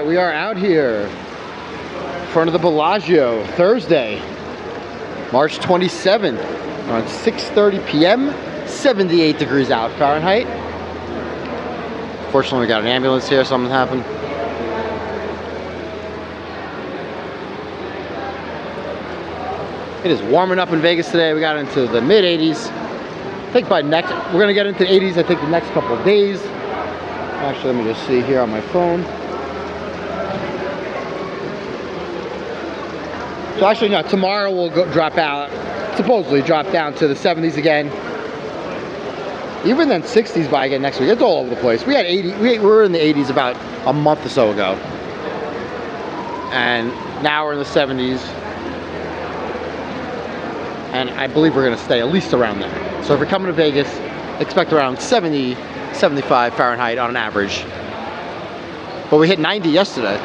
right, we are out here in front of the Bellagio, Thursday, March 27th, around 6:30 p.m., 78 degrees out Fahrenheit. Fortunately, we got an ambulance here, something happened. It is warming up in Vegas today. We got into the mid 80s. I think by next, we're gonna get into the 80s, I think the next couple of days. Actually, let me just see here on my phone. So actually, no, tomorrow we'll drop out, supposedly drop down to the 70s again. Even then 60s by again next week. It's all over the place. We had 80, we were in the 80s about a month or so ago. And now we're in the 70s. And I believe we're gonna stay at least around there. So if you're coming to Vegas, expect around 70, 75 Fahrenheit on an average. But we hit 90 yesterday.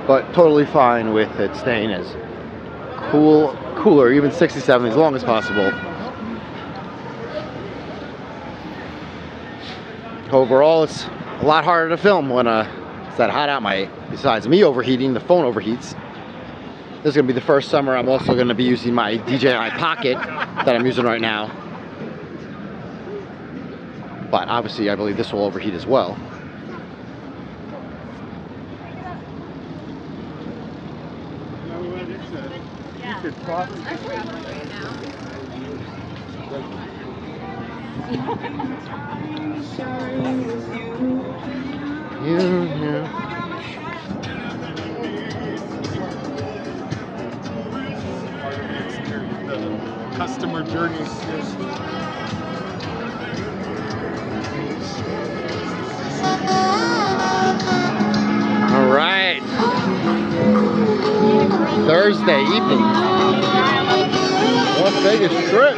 But totally fine with it staying as cooler, even 67 as long as possible. Overall, it's a lot harder to film when it's that hot out. Besides me overheating, the phone overheats. This is gonna be the first summer I'm also gonna be using my DJI Pocket that I'm using right now. But obviously, I believe this will overheat as well. Customer journey skills. All right, Thursday evening, Las Vegas Strip.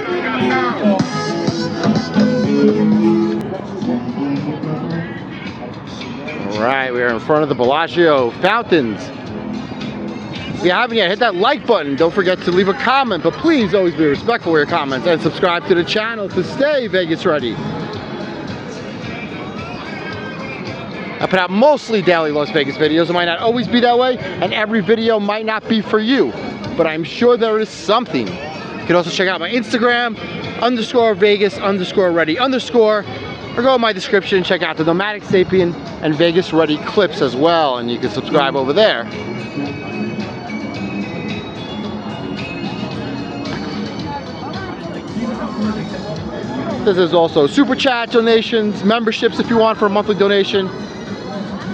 All right, we are in front of the Bellagio fountains. If you haven't yet, hit that like button. Don't forget to leave a comment, but please always be respectful with your comments and subscribe to the channel to stay Vegas ready. I put out mostly daily Las Vegas videos. It might not always be that way, and every video might not be for you, but I'm sure there is something. You can also check out my Instagram, _Vegas_ready_, or go in my description and check out the Nomadic Sapien and Vegas Ready clips as well, and you can subscribe over there. This is also super chat donations, memberships if you want for a monthly donation.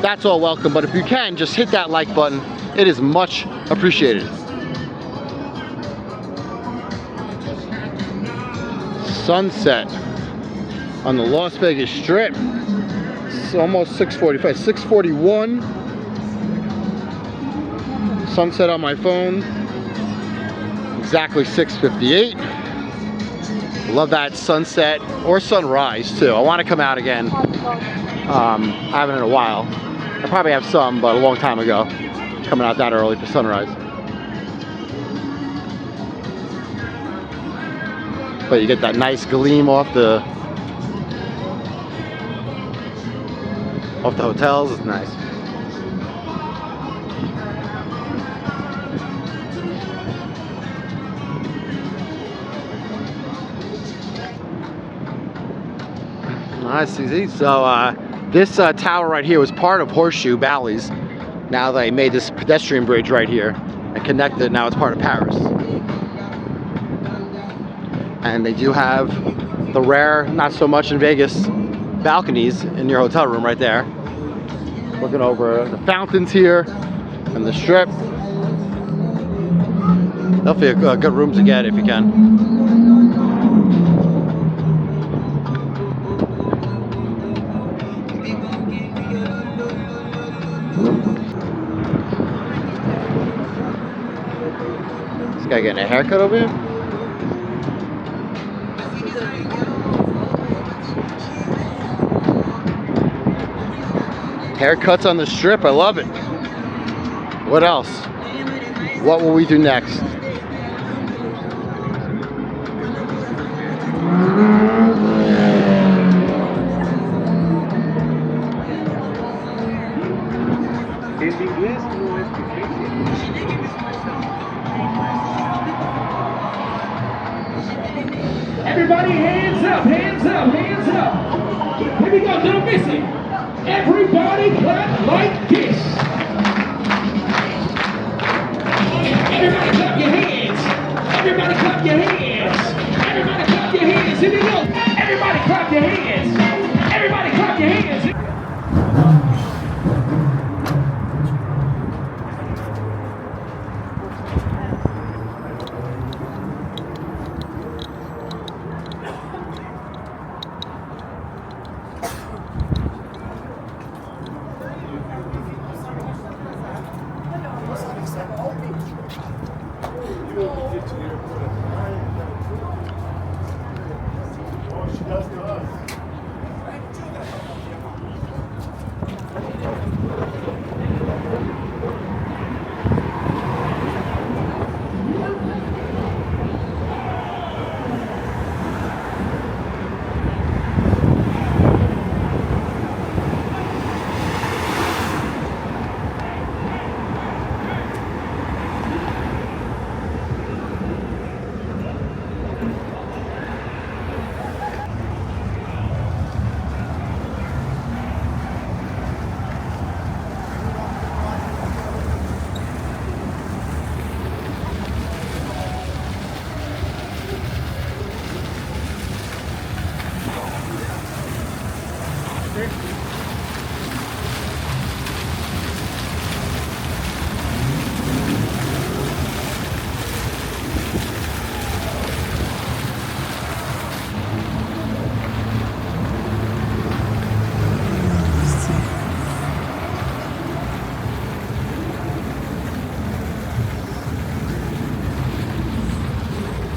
That's all welcome, but if you can, just hit that like button. It is much appreciated. Sunset on the Las Vegas Strip. It's almost 6:45, 6:41. Sunset on my phone. Exactly 6:58. Love that sunset or sunrise too. I want to come out again. I haven't in a while. I probably have some, but a long time ago. Coming out that early for sunrise. But you get that nice gleam off the hotels. It's nice. Nice, easy. So this tower right here was part of Horseshoe Bally's. Now they made this pedestrian bridge right here and connected it. Now it's part of Paris. And they do have the rare, not so much in Vegas, balconies in your hotel room right there. Looking over the fountains here and the Strip. Definitely a good room to get if you can. This guy getting a haircut over here? Haircuts on the Strip, I love it. What else? What will we do next? Everybody hands up, hands up, hands up. Here we go, don't miss it. Everybody clap like this. Everybody clap your hands. Everybody clap your hands. Everybody clap your hands. Here we go. Everybody clap your hands. Everybody clap your hands.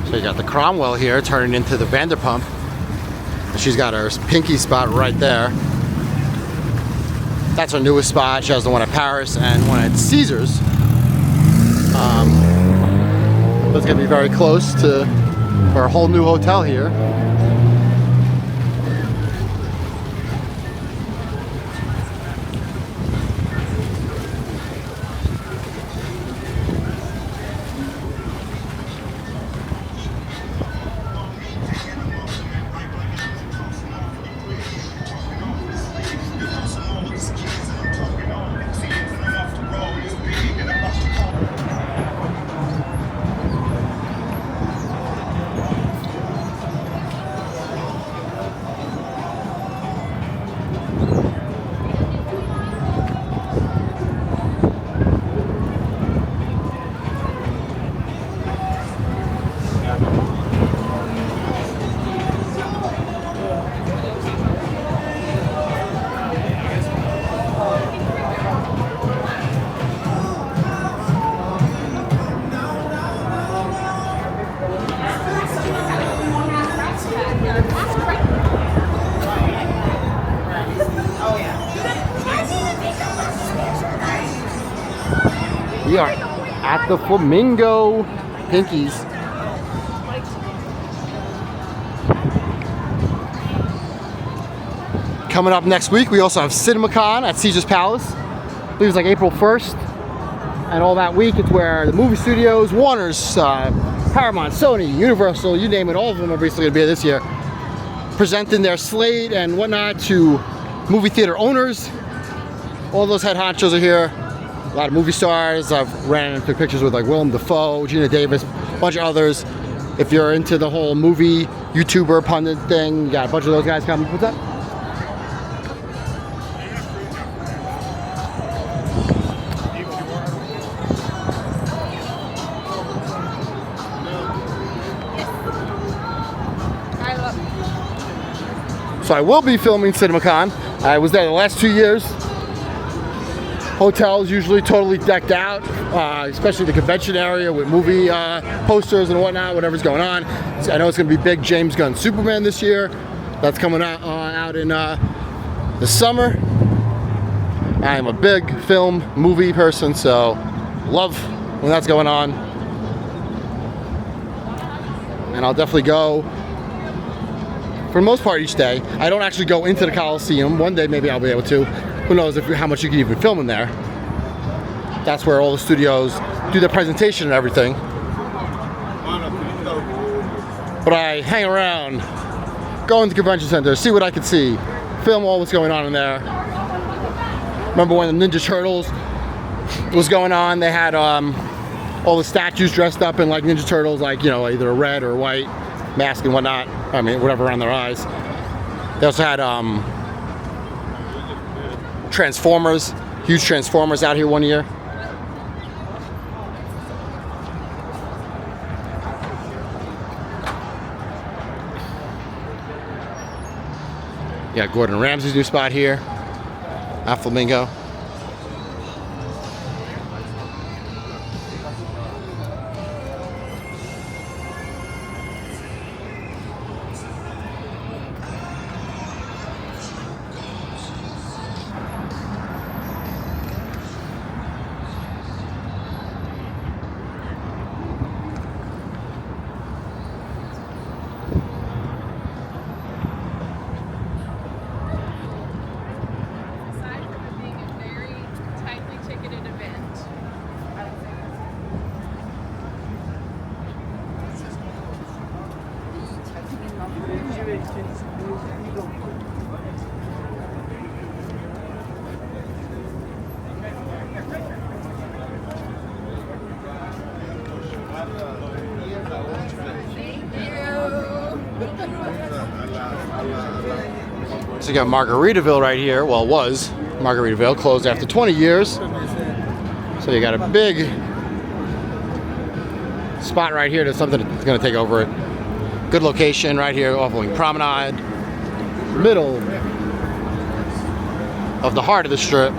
So you got the Cromwell here turning into the Vanderpump. She's got her pinky spot right there. That's her newest spot. She has the one at Paris and one at Caesars. That's gonna be very close to her whole new hotel here. We are at the Flamingo Pinkies. Coming up next week, we also have CinemaCon at Caesars Palace. I believe it's like April 1st. And all that week, it's where the movie studios, Warner's, Paramount, Sony, Universal, you name it, all of them are basically going to be here this year, presenting their slate and whatnot to movie theater owners. All those head honchos are here. A lot of movie stars. I've ran and took pictures with like Willem Dafoe, Gina Davis, a bunch of others. If you're into the whole movie YouTuber pundit thing, you got a bunch of those guys coming. What's up? So I will be filming CinemaCon. I was there the last 2 years. Hotels usually totally decked out, especially the convention area with movie posters and whatnot, whatever's going on. I know it's going to be big James Gunn Superman this year. That's coming out in the summer. I am a big film movie person, so love when that's going on. And I'll definitely go, for the most part, each day. I don't actually go into the Coliseum. One day maybe I'll be able to. Who knows how much you can even film in there. That's where all the studios do their presentation and everything. But I hang around, go into the convention center, see what I can see, film all what's going on in there. Remember when the Ninja Turtles was going on, they had all the statues dressed up in like Ninja Turtles, like, you know, either a red or white mask and whatnot. I mean, whatever around their eyes. They also had Transformers, huge Transformers out here one year. Yeah, Gordon Ramsay's new spot here at Flamingo. So you got Margaritaville right here. Well, it was Margaritaville, closed after 20 years. So you got a big spot right here. There's something that's going to take over it. Good location right here off Wynn Promenade, middle of the heart of the strip.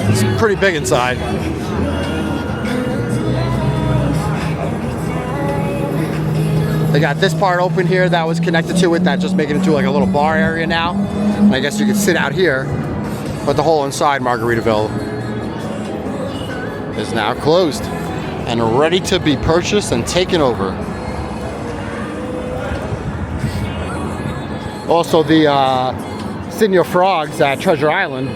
It's pretty big inside. They got this part open here that was connected to it, that just making it into like a little bar area now. And I guess you could sit out here, but the whole inside Margaritaville is now closed and ready to be purchased and taken over. Also, the Senior Frogs at Treasure Island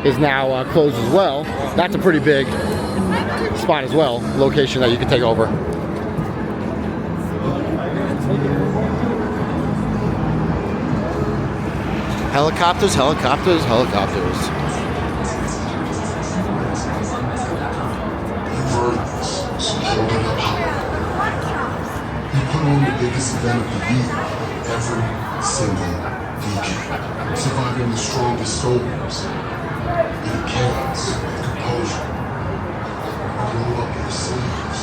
is now closed as well. That's a pretty big spot as well, location that you can take over. Helicopters, helicopters, helicopters. We put on the biggest event of the year every single weekend. Surviving the strongest storms. In chaos, with composure. Roll up your sleeves.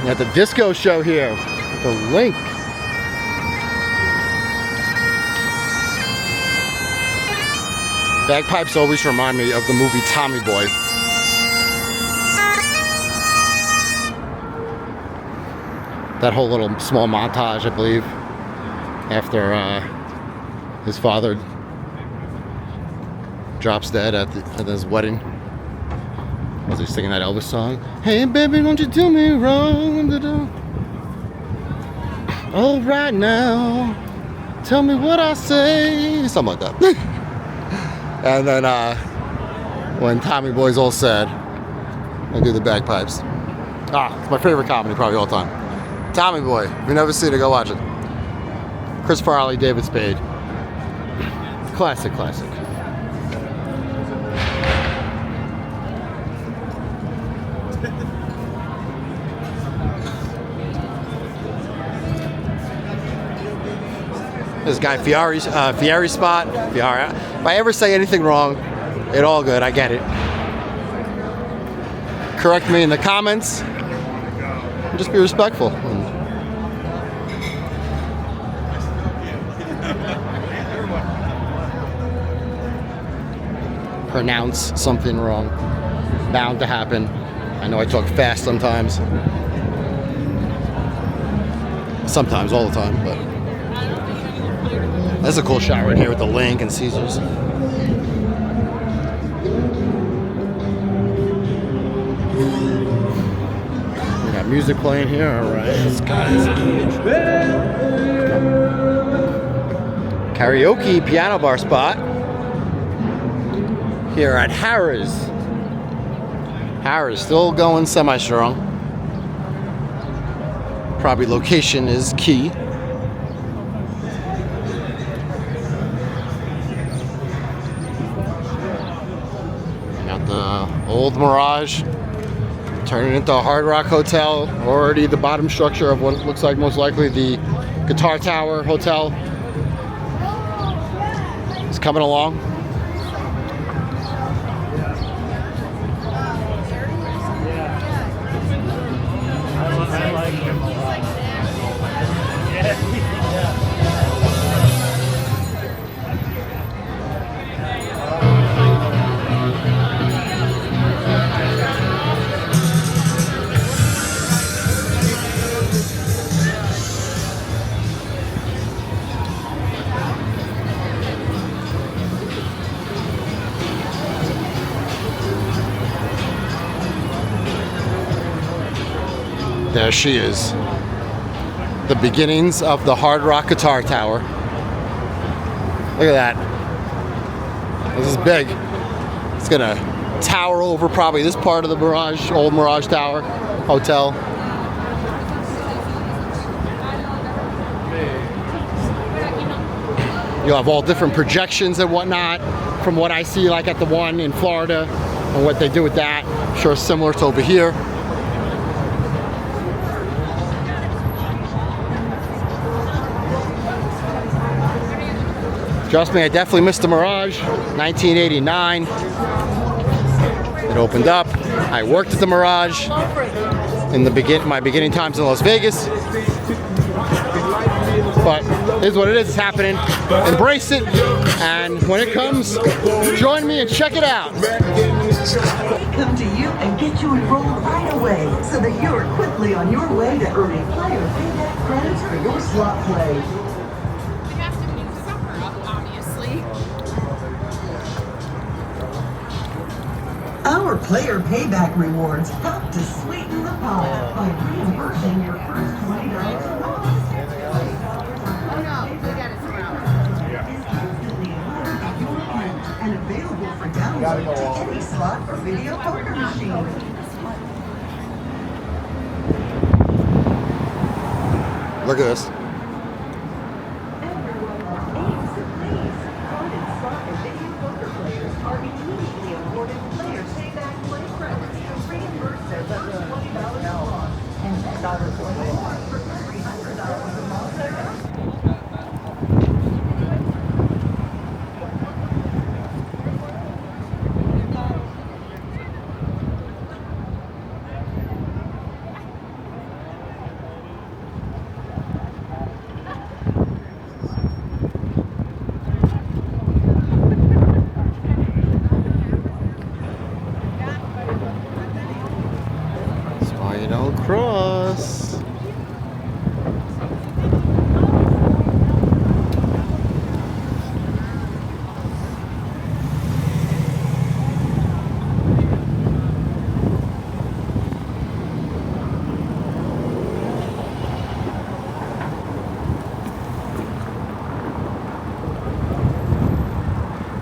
At the disco show here, the Link. Bagpipes always remind me of the movie Tommy Boy. That whole little small montage, I believe, after his father drops dead at his wedding. Was he singing that Elvis song? Hey baby, don't you do me wrong. Oh, right now, tell me what I say. Something like that. And then when Tommy Boy's all sad, I do the bagpipes. It's my favorite comedy probably all time. Tommy Boy, if you've never seen it, go watch it. Chris Farley, David Spade. Classic, classic. This guy Fieri's spot. Fieri. If I ever say anything wrong, it's all good. I get it. Correct me in the comments. And just be respectful. pronounce something wrong. Bound to happen. I know I talk fast sometimes. Sometimes, all the time, but that's a cool shot right here with the Link and Caesars. We got music playing here. All right, let's go. Karaoke piano bar spot here at Harrah's. Harrah's still going semi-strong. Probably location is key. Got the old Mirage turning into a Hard Rock Hotel. Already the bottom structure of what looks like most likely the Guitar Tower Hotel is coming along. There she is. The beginnings of the Hard Rock Guitar Tower. Look at that. This is big. It's gonna tower over probably this part of the Mirage, old Mirage Tower Hotel. You'll have all different projections and whatnot from what I see like at the one in Florida and what they do with that. I'm sure it's similar to over here. Trust me, I definitely missed the Mirage. 1989. It opened up. I worked at the Mirage in my beginning times in Las Vegas. But here's what it is. It's happening. Embrace it. And when it comes, join me and check it out. Come to you and get you enrolled right away so that you are quickly on your way to earning player payback credits for your slot play. Our player payback rewards help to sweeten the pot by reimbursing your first $20 a month. And available for download to any slot or video poker machine. Look at this. Cross.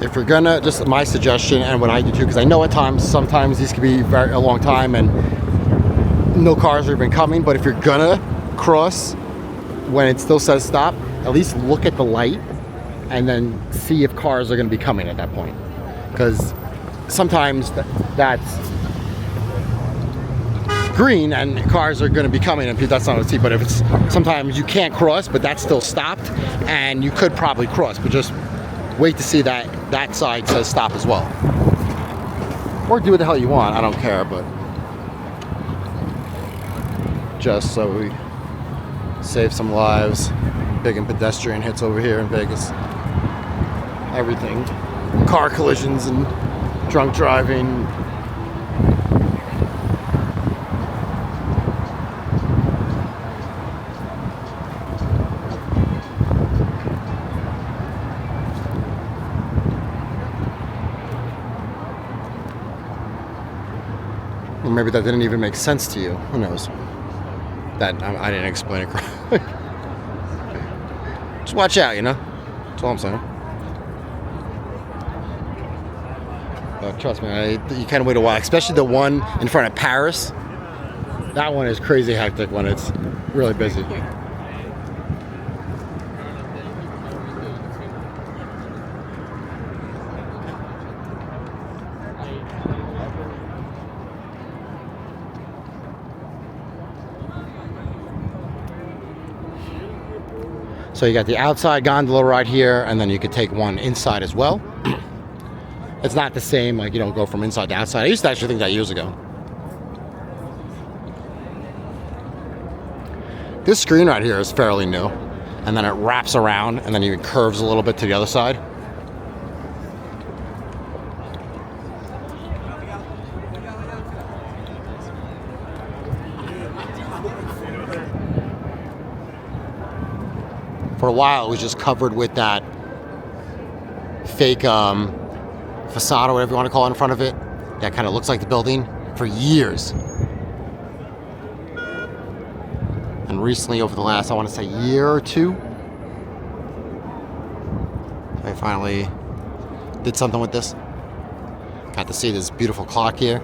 If you're gonna, just my suggestion and what I do too, because I know at times, sometimes these could be a long time and no cars are even coming, but if you're gonna cross when it still says stop, at least look at the light and then see if cars are gonna be coming at that point. Because sometimes that's green and cars are gonna be coming and that's not a see, but if it's, sometimes you can't cross, but that's still stopped and you could probably cross, but just wait to see that that side says stop as well. Or do what the hell you want, I don't care, but just so we save some lives. Big and pedestrian hits over here in Vegas. Everything. Car collisions and drunk driving. Or maybe that didn't even make sense to you. Who knows? That I didn't explain it correctly. Just watch out, you know? That's all I'm saying. But trust me, you can't wait a while. Especially the one in front of Paris. That one is crazy hectic when it's really busy. So you got the outside gondola right here, and then you could take one inside as well. It's not the same, like you don't go from inside to outside. I used to actually think that years ago. This screen right here is fairly new, and then it wraps around, and then even curves a little bit to the other side. For a while, it was just covered with that fake facade or whatever you want to call it in front of it. That kind of looks like the building for years. And recently, over the last, I want to say, year or two, I finally did something with this. Got to see this beautiful clock here.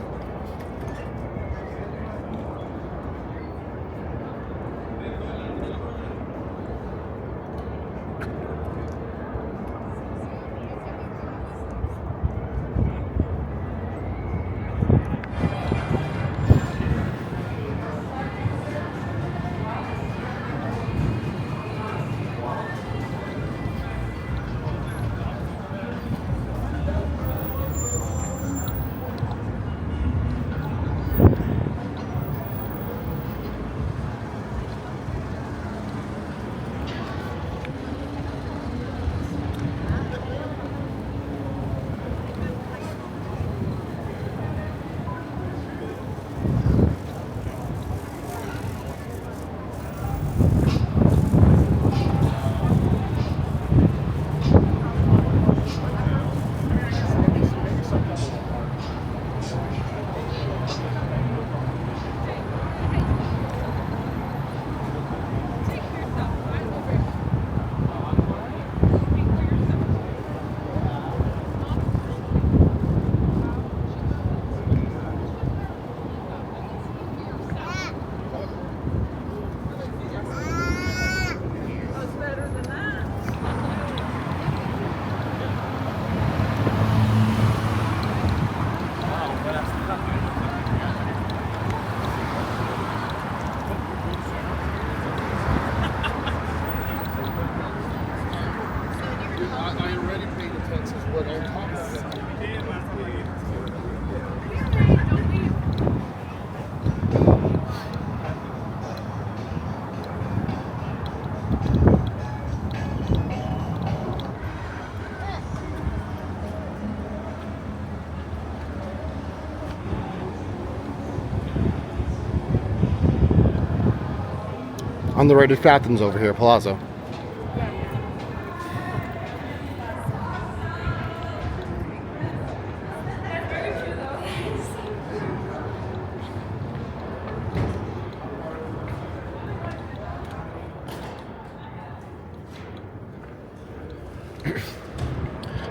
Underrated fountains over here, Palazzo.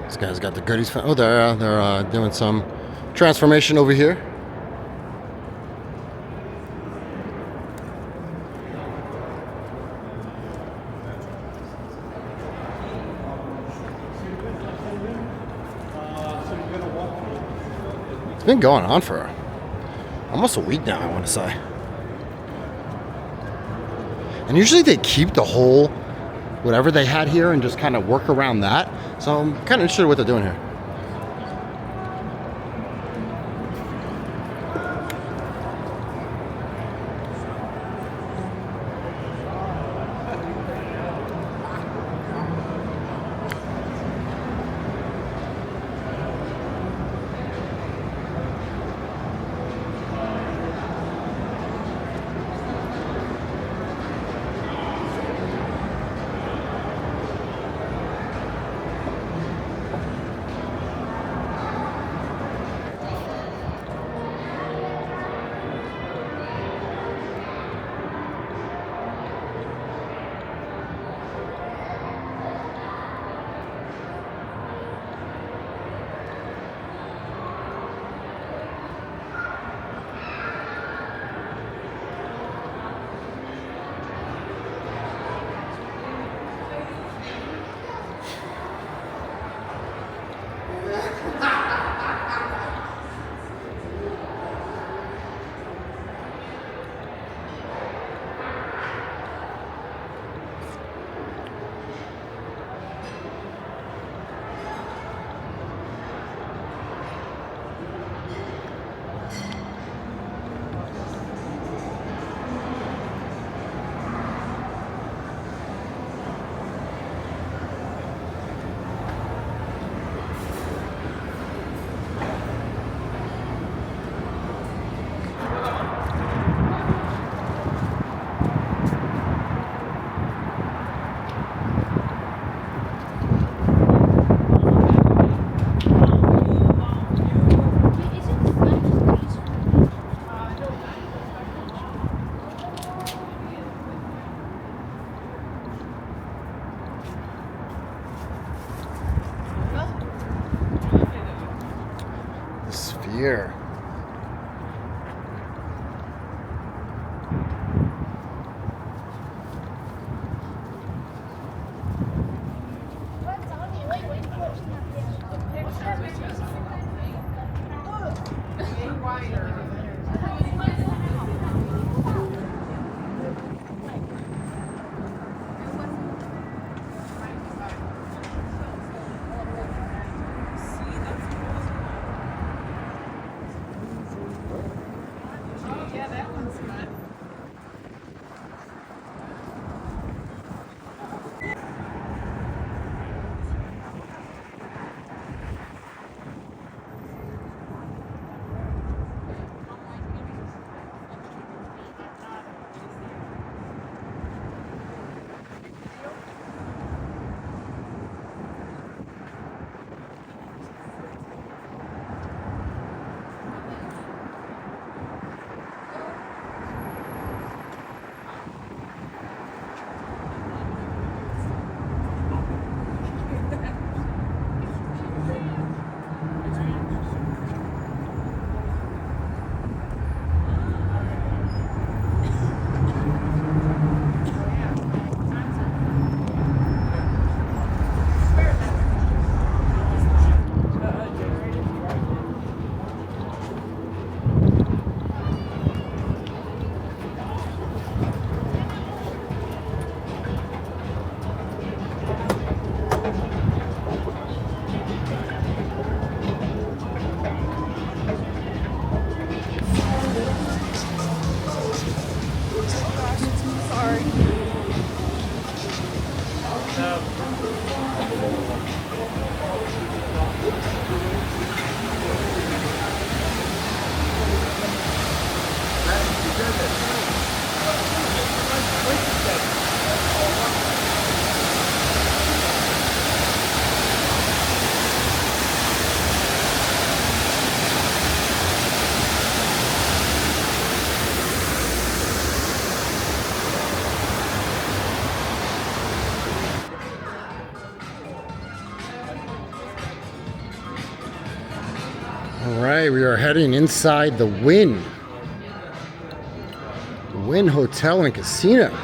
This guy's got the goodies. Oh, they're doing some transformation over here. It's been going on for almost a week now, I want to say. And usually they keep the whole whatever they had here and just kind of work around that. So I'm kind of interested in what they're doing here. here. All right, we are heading inside the Wynn. The Wynn Hotel and Casino.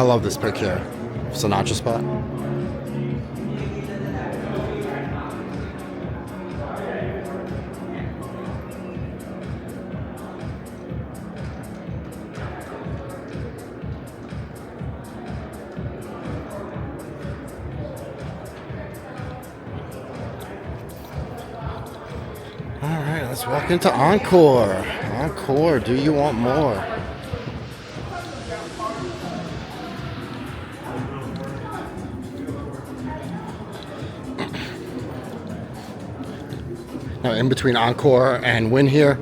I love this pic here. Sinatra spot. Alright, let's walk into Encore. Encore, do you want more? Now, in between Encore and Wynn here,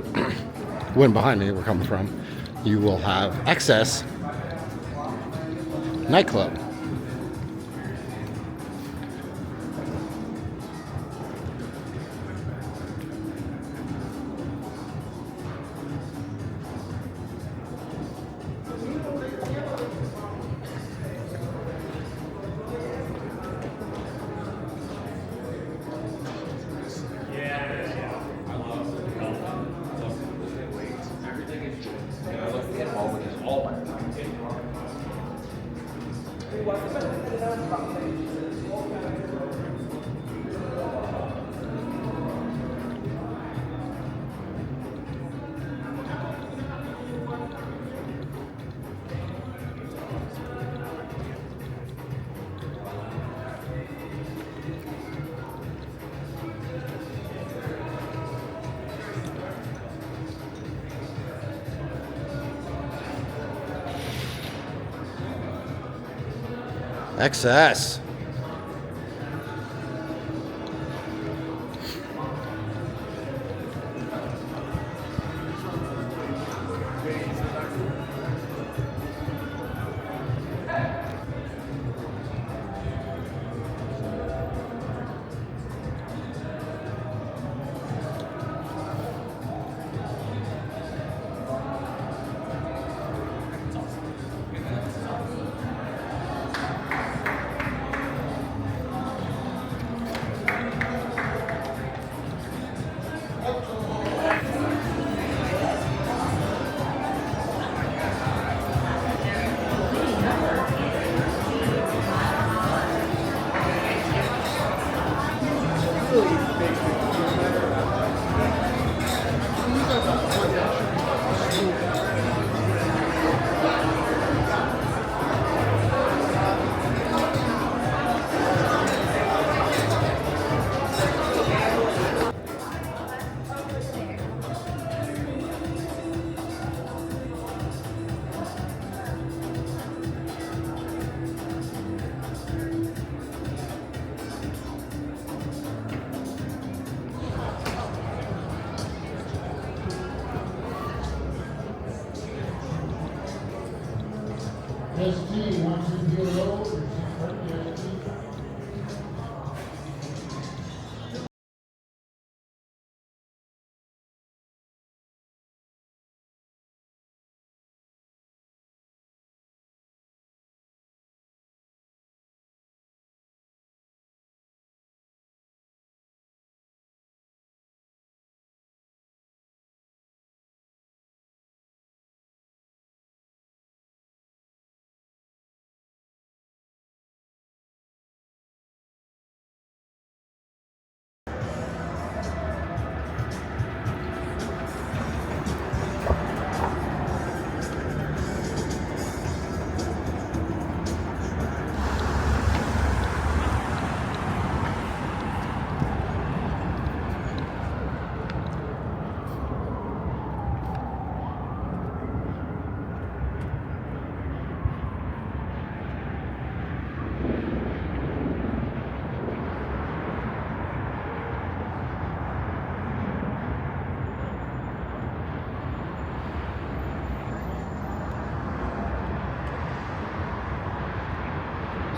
Wynn behind me, we're coming from, you will have Excess Nightclub. XS.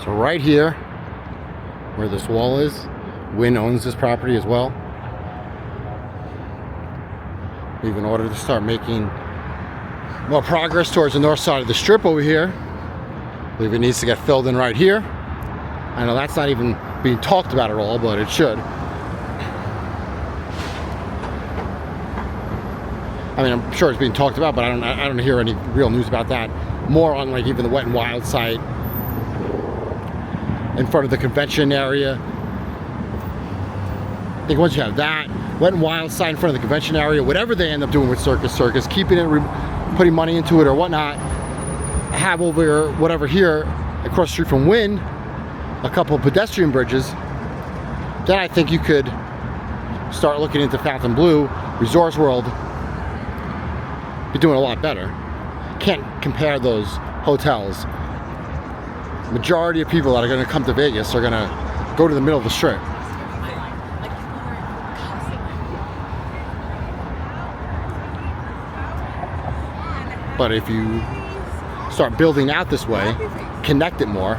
So right here, where this wall is, Wynn owns this property as well. We've in order to start making more progress towards the north side of the strip over here. I believe it needs to get filled in right here. I know that's not even being talked about at all, but it should. I mean, I'm sure it's being talked about, but I don't hear any real news about that. more on like even the Wet and Wild site, in front of the convention area. I think once you have that Wet and Wild site in front of the convention area, whatever they end up doing with Circus, keeping it, putting money into it or whatnot, have over whatever here across the street from Wynn a couple of pedestrian bridges, then I think you could start looking into Fontainebleau, Resorts World, be doing a lot better. Can't compare those hotels. Majority of people that are going to come to Vegas are going to go to the middle of the strip. But if you start building out this way, connect it more,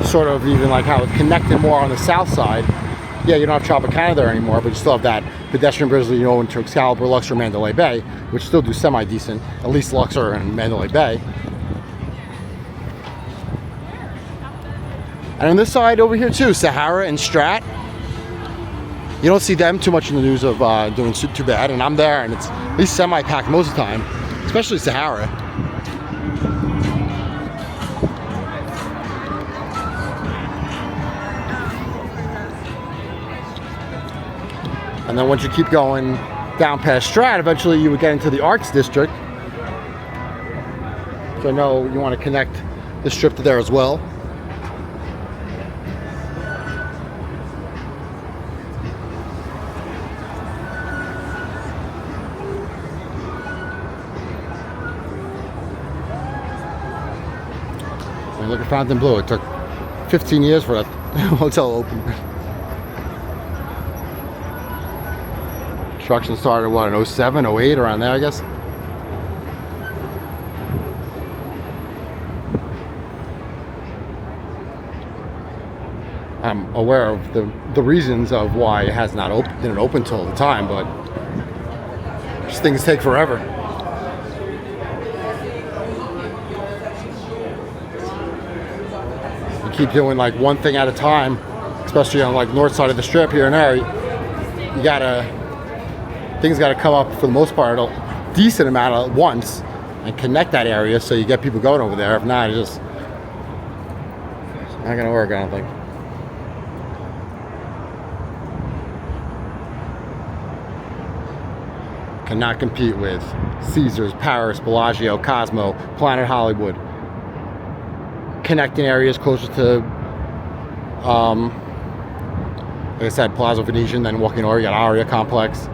sort of even like how it's connected more on the south side. Yeah, you don't have Tropicana there anymore, but you still have that pedestrian bridge that you know into Excalibur, Luxor, Mandalay Bay, which still do semi-decent, at least Luxor and Mandalay Bay. And on this side over here too, Sahara and Strat. You don't see them too much in the news of doing too bad, and I'm there and it's at least semi-packed most of the time, especially Sahara. And then once you keep going down past Strat, eventually you would get into the Arts District. So I know you want to connect the strip to there as well. And look at Fontainebleau. It took 15 years for that hotel to open. Construction started, what, in 07, 08, around there, I guess? I'm aware of the reasons of why it has not didn't open till the time, but just things take forever. You keep doing like one thing at a time, especially on like north side of the strip here and there. You gotta. Things got to come up for the most part a decent amount at once and connect that area so you get people going over there. If not, it's just not gonna work, I don't think. Cannot compete with Caesars, Paris, Bellagio, Cosmo, Planet Hollywood. Connecting areas closer to like I said, Palazzo Venetian, then walking over, you got Aria Complex.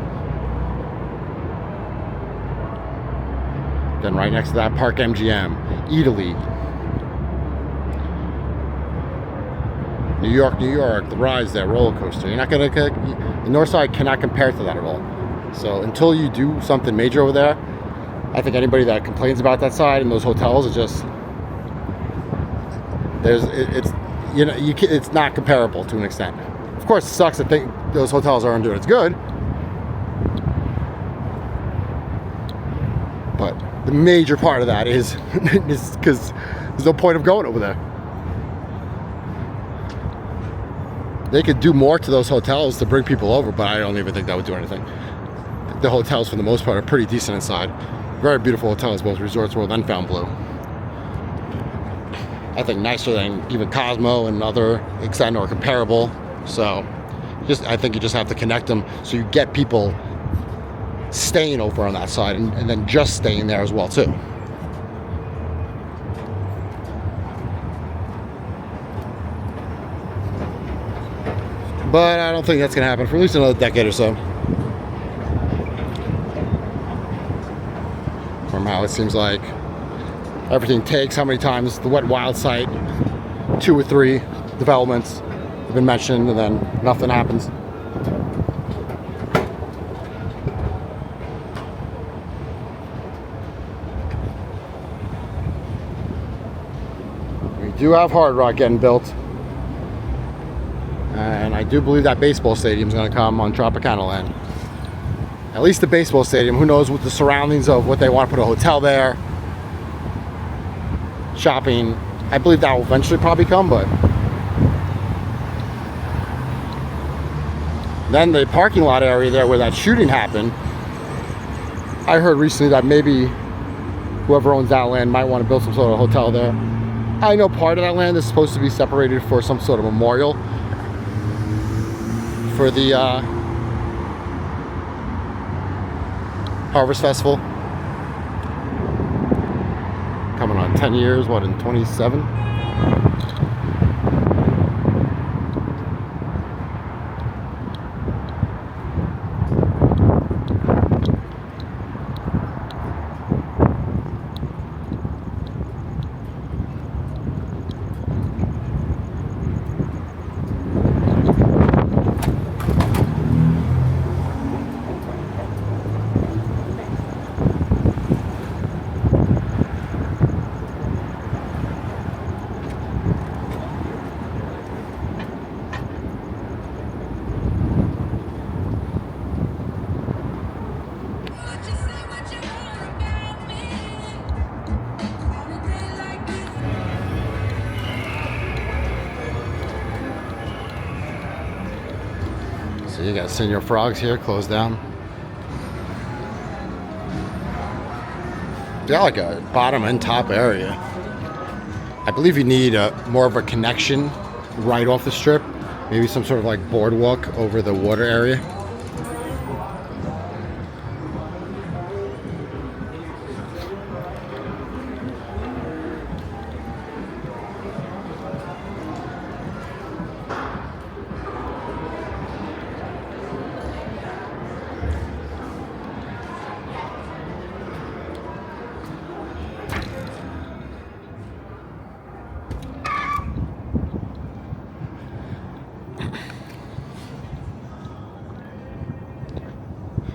Then right next to that, Park MGM, Italy, New York, the rides there, roller coaster. You're not gonna, the north side cannot compare to that at all. So until you do something major over there, I think anybody that complains about that side and those hotels is just, it's not comparable to an extent. Of course, it sucks that those hotels aren't doing as good, but the major part of that is because there's no point of going over there. They could do more to those hotels to bring people over, but I don't even think that would do anything. The hotels, for the most part, are pretty decent inside. Very beautiful hotels, both Resorts World and Fontainebleau. I think nicer than even Cosmo and other extent or comparable. So, I think you just have to connect them so you get people staying over on that side and then just staying there as well too. But I don't think that's gonna happen for at least another decade or so. From how it seems like everything takes, how many times the Wet n Wild site, 2 or 3 developments have been mentioned and then nothing happens. We do have Hard Rock getting built. And I do believe that baseball stadium is going to come on Tropicana land. At least the baseball stadium. Who knows what the surroundings of what they want to put a hotel there. Shopping. I believe that will eventually probably come, but then the parking lot area there where that shooting happened. I heard recently that maybe whoever owns that land might want to build some sort of hotel there. I know part of that land is supposed to be separated for some sort of memorial for the Harvest Festival. Coming on 10 years, what, in 27? So you got Senior Frogs here, closed down. They got like a bottom and top area. I believe you need more of a connection right off the strip. Maybe some sort of like boardwalk over the water area.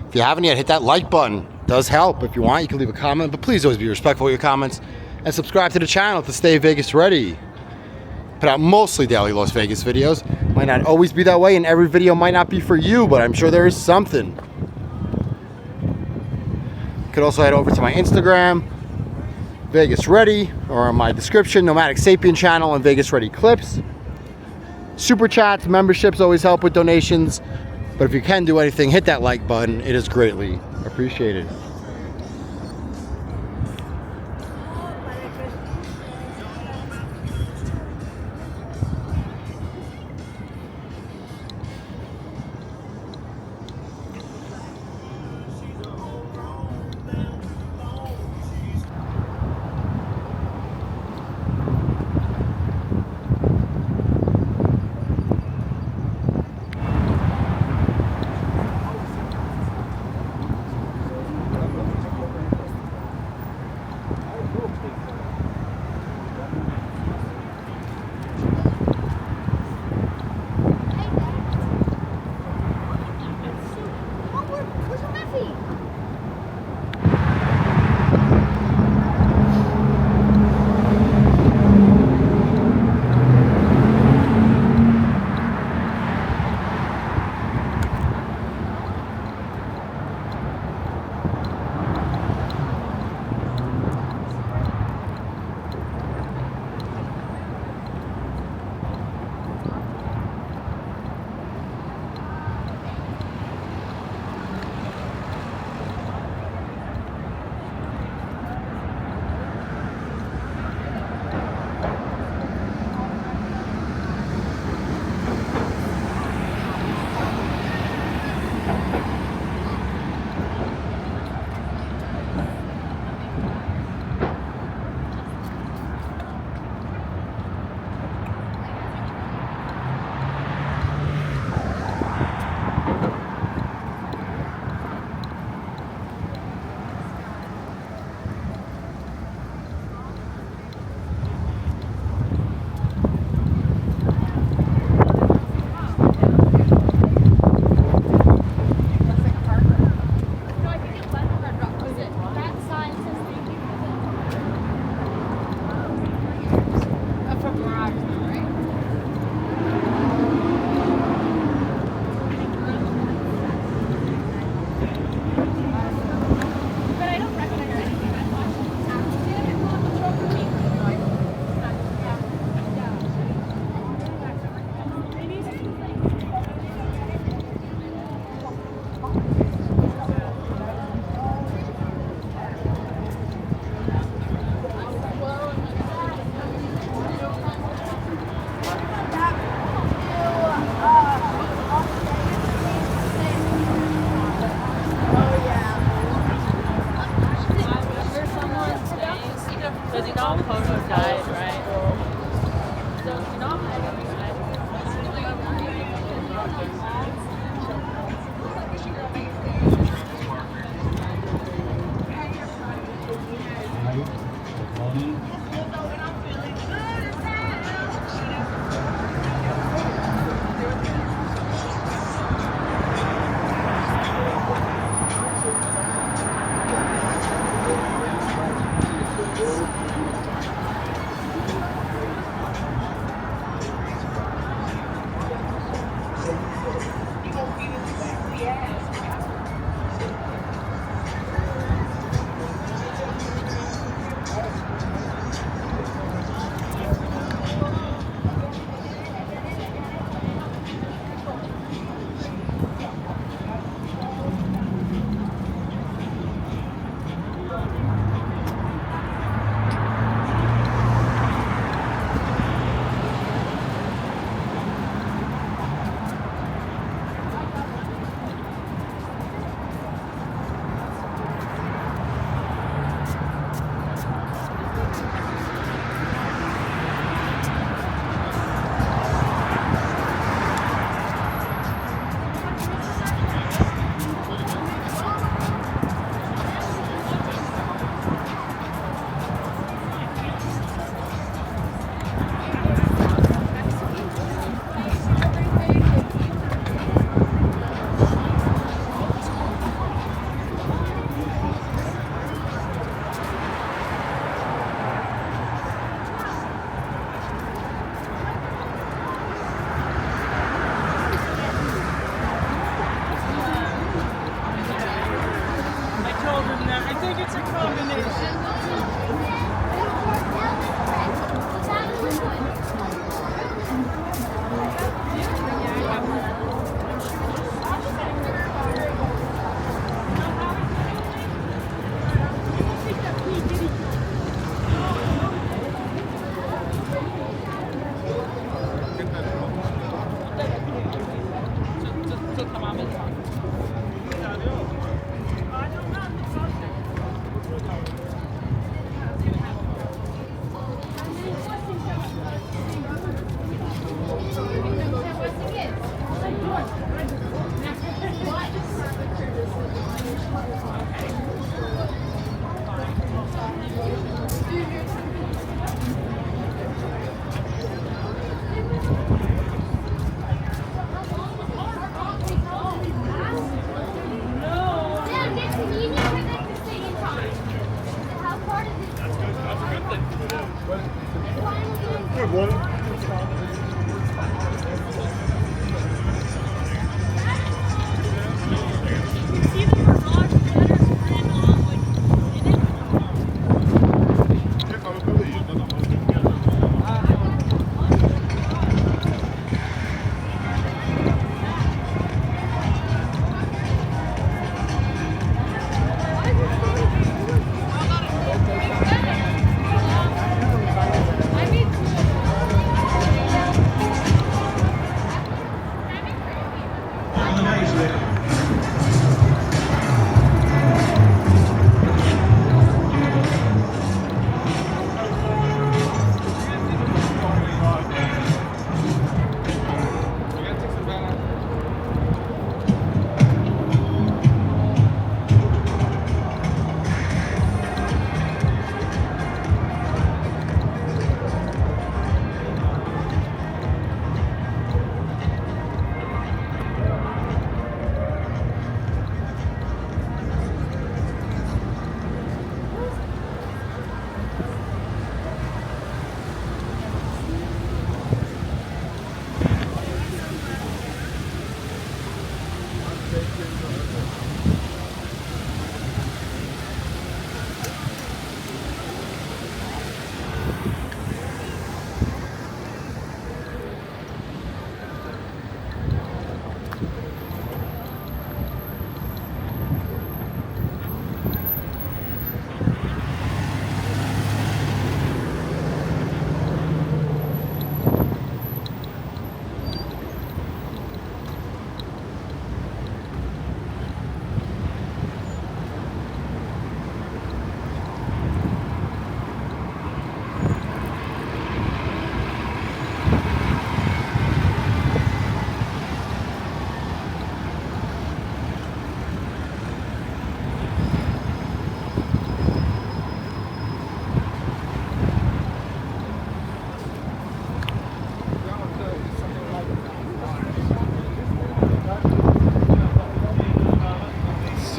If you haven't yet, hit that like button. It does help. If you want, you can leave a comment, but please always be respectful of your comments and subscribe to the channel to stay Vegas ready. Put out mostly daily Las Vegas videos. Might not always be that way, and every video might not be for you, but I'm sure there is something. You could also head over to my Instagram, Vegas Ready, or my description, Nomadic Sapien channel and Vegas Ready clips. Super chats, memberships always help with donations. But if you can do anything, hit that like button. It is greatly appreciated.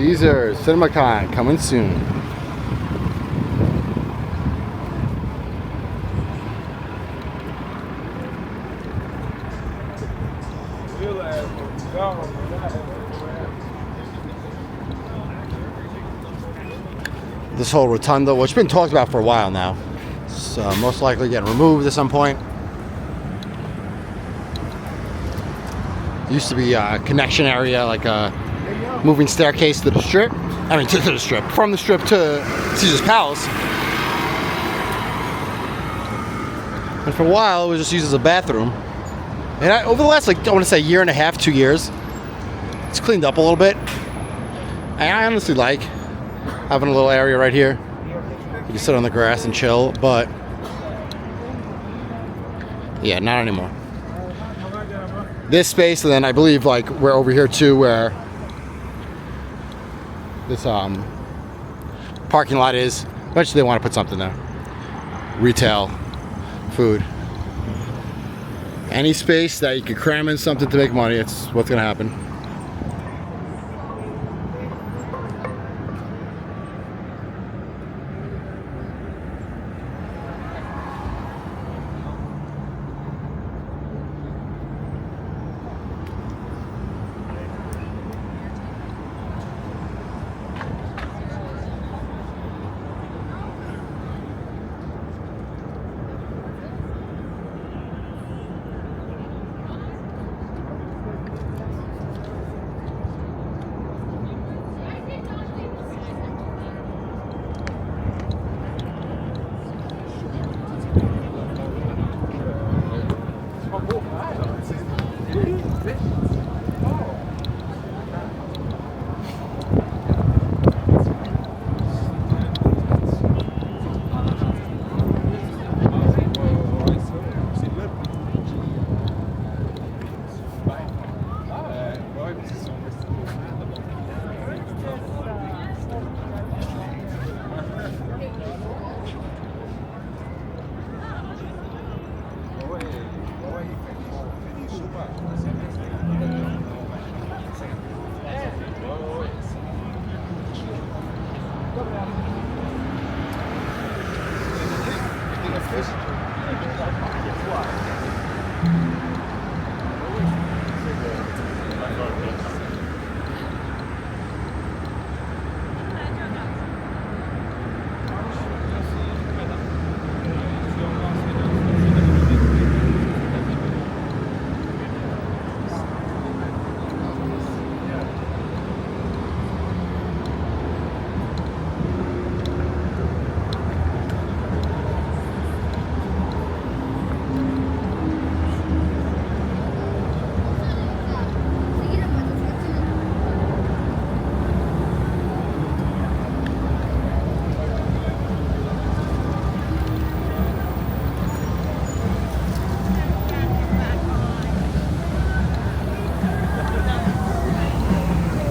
Caesars CinemaCon coming soon. This whole rotunda, which has been talked about for a while now, it's most likely getting removed at some point. It used to be a connection area, like a moving staircase to the strip. I mean, to the strip. From the strip to Caesar's Palace. And for a while, it was just used as a bathroom. And over the last, like, I want to say year and a half, 2 years, it's cleaned up a little bit. And I honestly like having a little area right here. You can sit on the grass and chill, but yeah, not anymore. This space, and then I believe, like, we're over here too, where this parking lot is. Eventually they want to put something there. Retail, food. Any space that you can cram in something to make money, it's what's gonna happen.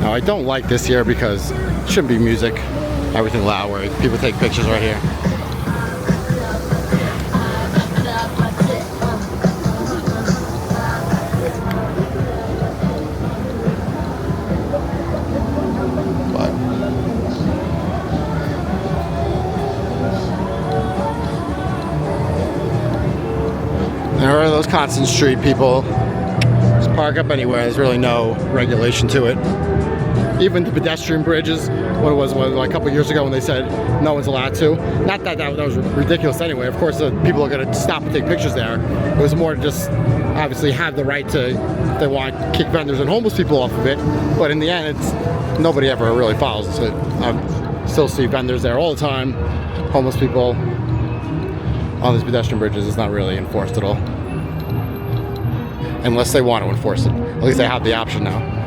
Now I don't like this here because it shouldn't be music, everything loud where people take pictures right here. There are those constant street people. Just park up anywhere. There's really no regulation to it. Even the pedestrian bridges, what it was like a couple years ago when they said no one's allowed to. Not that that was ridiculous anyway. Of course, people are going to stop and take pictures there. It was more to just obviously have the right to, if they want, kick vendors and homeless people off of it. But in the end, it's nobody ever really follows it. I still see vendors there all the time. Homeless people on these pedestrian bridges. It's not really enforced at all. Unless they want to enforce it. At least they have the option now.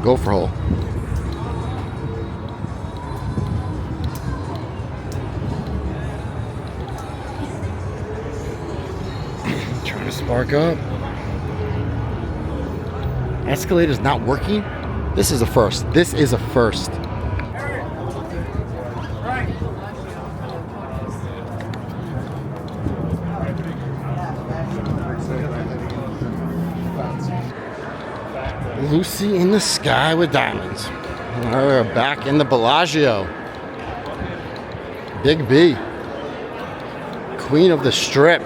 Gopher hole. Trying to spark up. Escalator's not working? This is a first. This is a first. Lucy in the Sky with Diamonds. We're back in the Bellagio. Big B. Queen of the Strip.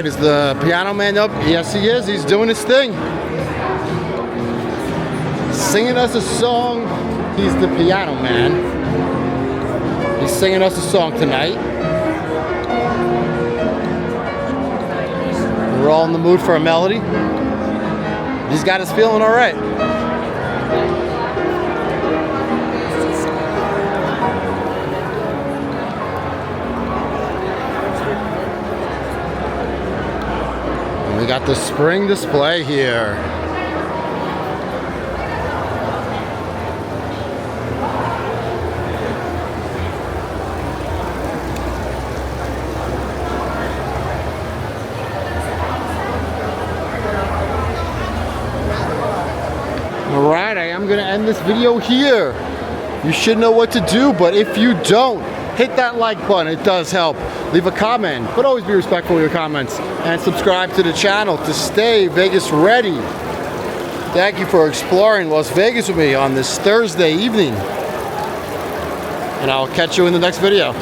right, is the piano man up? Yes, he is. He's doing his thing. Singing us a song. He's the piano man. He's singing us a song tonight. We're all in the mood for a melody. He's got us feeling all right. And we got the spring display here. Alright, I am going to end this video here. You should know what to do, but if you don't, hit that like button. It does help. Leave a comment, but always be respectful of your comments. And subscribe to the channel to stay Vegas ready. Thank you for exploring Las Vegas with me on this Thursday evening. And I'll catch you in the next video.